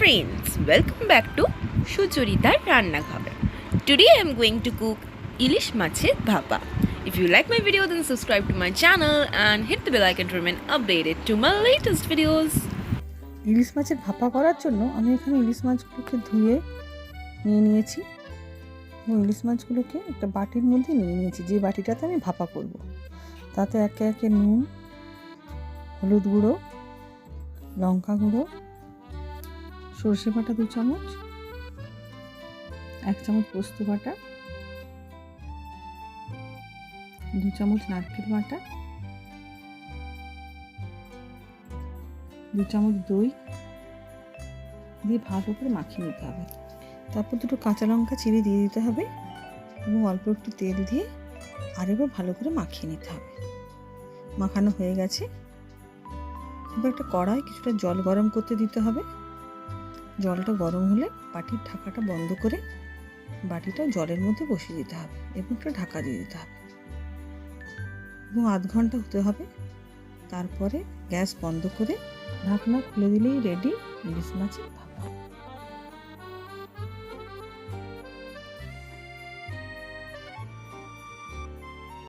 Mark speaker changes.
Speaker 1: friends, welcome back to Suchoritar Rannaghar. Today I am going to cook Ilish Machir Bhapa. If you like my video then subscribe to my channel and hit the bell icon to remain updated to my latest videos.
Speaker 2: ইলিশ মাছের ভাপা করার জন্য আমি এখানে ইলিশ মাছগুলোকে ধুয়ে নিয়ে নিয়েছি এবং ইলিশ মাছগুলোকে একটা বাটির মধ্যে নিয়ে নিয়েছি, যে বাটিটাতে আমি ভাপা করব। তাতে একে একে নুন, হলুদ গুঁড়ো, লঙ্কা গুঁড়ো, সর্ষে বাটা 2 চামচ, 1 চামচ পোস্ত বাটা, 2 চামচ নারকেল বাটা, 2 চামচ দই দিয়ে ভালো করে মাখিয়ে নিতে হবে। তারপর 2টো কাঁচা লঙ্কা চিড়ে দিয়ে দিতে হবে এবং অল্প একটু তেল দিয়ে আরেকবার ভালো করে মাখিয়ে নিতে হবে। মাখানো হয়ে গেছে। এবার একটা কড়াই কিছুটা জল গরম করতে দিতে হবে। জলটা গরম হলে বাটির ঢাকাটা বন্ধ করে বাটিটা জলের মধ্যে বসিয়ে দিতে হবে এবং একটা ঢাকা দিয়ে দিতে হবে এবং আধ ঘন্টা হতে হবে। তারপরে গ্যাস বন্ধ করে ঢাকনা খুলে দিলেই রেডি ইলিশ মাছের ভাপা।